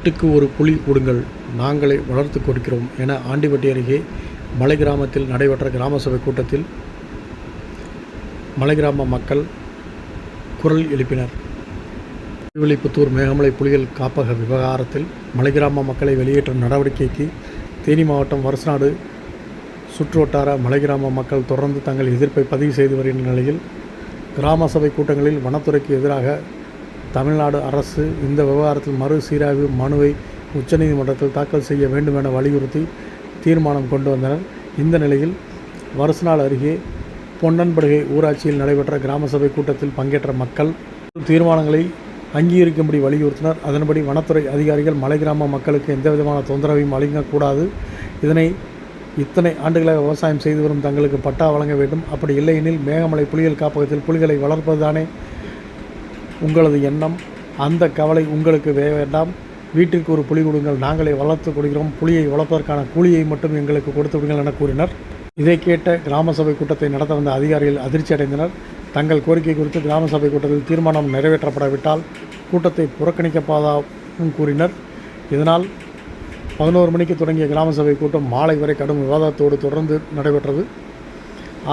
வீட்டுக்கு ஒரு புலி கொடுங்கள், நாங்களே வளர்த்து கொடுக்கிறோம் என ஆண்டிபட்டி அருகே மலை கிராமத்தில் நடைபெற்ற கிராம சபை கூட்டத்தில் மலை கிராம மக்கள் குரல் எழுப்பினர். ஸ்ரீவில்லிபுத்தூர் மேகமலை புலிகள் காப்பக விவகாரத்தில் மலை கிராம மக்களை வெளியேற்றும் நடவடிக்கைக்கு தேனி மாவட்டம் வருசநாடு சுற்றுவட்டார மலை கிராம மக்கள் தொடர்ந்து தங்கள் எதிர்ப்பை பதிவு செய்து வருகின்ற நிலையில் கிராம சபை கூட்டங்களில் வனத்துறைக்கு எதிராக தமிழ்நாடு அரசு இந்த விவகாரத்தில் மறுசீராய்வு மனுவை உச்சநீதிமன்றத்தில் தாக்கல் செய்ய வேண்டும் என வலியுறுத்தி தீர்மானம் கொண்டு வந்தனர். இந்த நிலையில் வருசநாடு அருகே பொன்னன்படுகை ஊராட்சியில் நடைபெற்ற கிராம சபை கூட்டத்தில் பங்கேற்ற மக்கள் தீர்மானங்களை அங்கீகரிக்கும்படி வலியுறுத்தினர். அதன்படி வனத்துறை அதிகாரிகள் மலை கிராம மக்களுக்கு எந்தவிதமான தொந்தரவையும் வழங்கக்கூடாது, இத்தனை ஆண்டுகளாக விவசாயம் செய்து வரும் தங்களுக்கு பட்டா வழங்க வேண்டும், அப்படி இல்லையெனில் மேகமலை புலிகள் காப்பகத்தில் புலிகளை வளர்ப்பதுதானே உங்களது எண்ணம், அந்த கவலை உங்களுக்கு வேண்டாம், வீட்டிற்கு ஒரு புலி கொடுங்கள், நாங்களே வளர்த்து கொடுக்கிறோம், புலியை வளர்ப்பதற்கான கூலியை மட்டும் எங்களுக்கு கொடுத்து விடுங்கள் என கூறினர். இதை கேட்ட கிராம சபை கூட்டத்தை நடத்த வந்த அதிகாரிகள் அதிர்ச்சி அடைந்தனர். தங்கள் கோரிக்கை குறித்து கிராம சபை கூட்டத்தில் தீர்மானம் நிறைவேற்றப்படாவிட்டால் கூட்டத்தை புறக்கணிக்கப்பதாகவும் கூறினர். இதனால் 11 மணிக்கு தொடங்கிய கிராம சபை கூட்டம் மாலை வரை கடும் விவாதத்தோடு தொடர்ந்து நடைபெற்றது.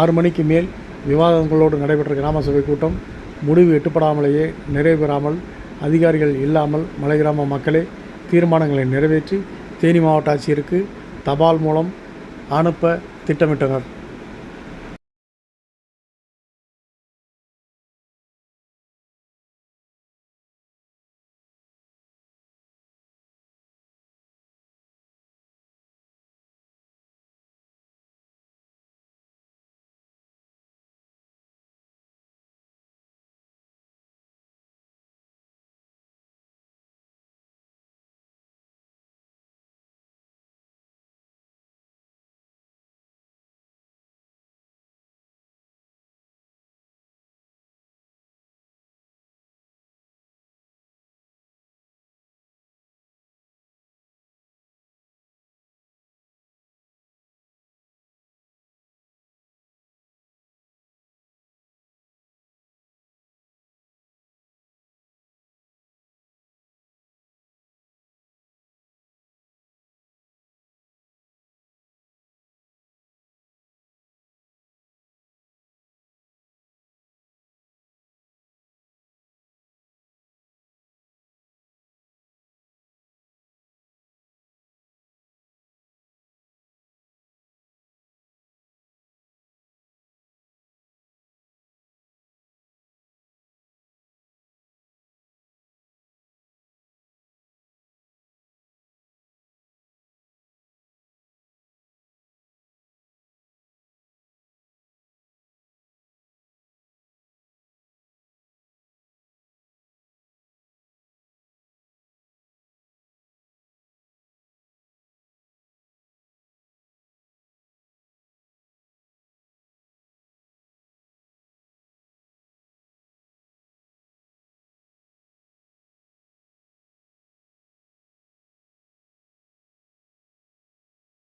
6 மணிக்கு மேல் விவாதங்களோடு நடைபெற்ற கிராம சபை கூட்டம் முடிவு எட்டப்படாமலேயே நிறைவு பெறாமல் அதிகாரிகள் இல்லாமல் மலை கிராம மக்களே தீர்மானங்களை நிறைவேற்றி தேனி மாவட்ட ஆட்சியருக்கு தபால் மூலம் அனுப்ப திட்டமிட்டனர்.